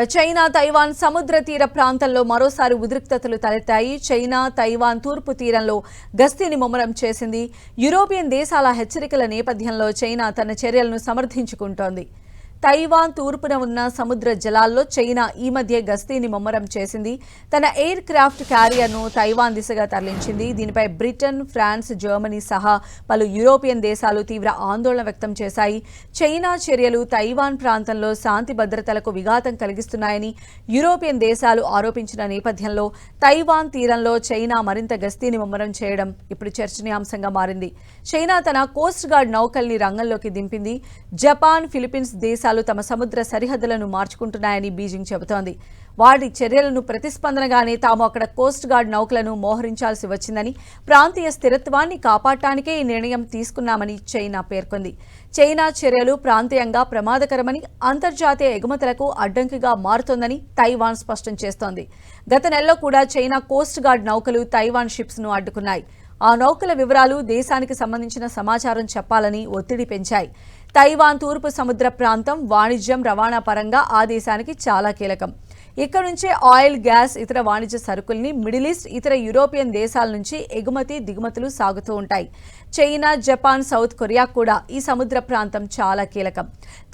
China Taiwan సముద్ర తీర ప్రాంతంలో మరోసారి ఉద్రిక్తతలు తలెత్తాయి. చైనా తైవాన్ తూర్పు తీరంలో గస్తీని ముమ్మరం చేసింది. యూరోపియన్ దేశాల హెచ్చరికల నేపథ్యంలో చైనా తన చర్యలను సమర్థించుకుంటోంది. తైవాన్ తూర్పున ఉన్న సముద్ర జలాల్లో చైనా ఈ మధ్య గస్తీని ముమ్మరం చేసింది. తన ఎయిర్ క్రాఫ్ట్ క్యారియర్ను తైవాన్ దిశగా తరలించింది. దీనిపై బ్రిటన్, ఫ్రాన్స్, జర్మనీ సహా పలు యూరోపియన్ దేశాలు తీవ్ర ఆందోళన వ్యక్తం చేశాయి. చైనా చర్యలు తైవాన్ ప్రాంతంలో శాంతి భద్రతలకు విఘాతం కలిగిస్తున్నాయని యూరోపియన్ దేశాలు ఆరోపించిన నేపథ్యంలో తైవాన్ తీరంలో చైనా మరింత గస్తీని ముమ్మరం చేయడం ఇప్పుడు చర్చనీయాంశంగా మారింది. చైనా తన కోస్ట్ గార్డ్ నౌకల్ని రంగంలోకి దింపింది. జపాన్, ఫిలిప్పీన్స్ దేశాలు తమ సముద్ర సరిహద్దులను మార్చుకుంటున్నాయని బీజింగ్ చెబుతోంది. వాటి చర్యలను ప్రతిస్పందనగానే తాము అక్కడ కోస్ట్ గార్డ్ నౌకలను మోహరించాల్సి వచ్చిందని, ప్రాంతీయ స్థిరత్వాన్ని కాపాడటానికే ఈ నిర్ణయం తీసుకున్నామని చైనా పేర్కొంది. చైనా చర్యలు ప్రాంతీయంగా ప్రమాదకరమని, అంతర్జాతీయ ఎగుమతులకు అడ్డంకిగా మారుతోందని తైవాన్ స్పష్టం చేస్తోంది. గత నెలలో కూడా చైనా కోస్ట్ గార్డ్ నౌకలు తైవాన్ షిప్స్ ను అడ్డుకున్నాయి. ఆ నౌకల వివరాలు, దేశానికి సంబంధించిన సమాచారం చెప్పాలని ఒత్తిడి పెంచాయి. తైవాన్ తూర్పు సముద్ర ప్రాంతం వాణిజ్యం, రవాణా పరంగా ఆ దేశానికి చాలా కీలకం. ఇక్కడ నుంచే ఆయిల్, గ్యాస్, ఇతర వాణిజ్య సరుకుల్ని మిడిల్ ఈస్ట్, ఇతర యూరోపియన్ దేశాల నుంచి ఎగుమతి, దిగుమతులు సాగుతూ ఉంటాయి. చైనా, జపాన్, సౌత్ కొరియా కూడా ఈ సముద్ర ప్రాంతం చాలా కీలకం.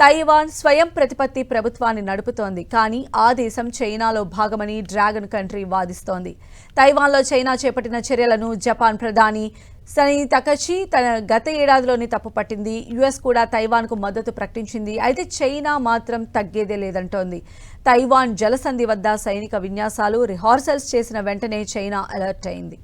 తైవాన్ స్వయం ప్రతిపత్తి ప్రభుత్వాన్ని నడుపుతోంది. కానీ ఆ దేశం చైనాలో భాగమని డ్రాగన్ కంట్రీ వాదిస్తోంది. తైవాన్లో చైనా చేపట్టిన చర్యలను జపాన్ ప్రధాని సనీ తకచి తన గత ఏడాదిలోనే తప్పుపట్టింది. యుఎస్ కూడా తైవాన్కు మద్దతు ప్రకటించింది. అయితే చైనా మాత్రం తగ్గేదే లేదంటోంది. తైవాన్ జలసంధి వద్ద సైనిక విన్యాసాలు, రిహార్సల్స్ చేసిన వెంటనే చైనా అలర్ట్ అయింది.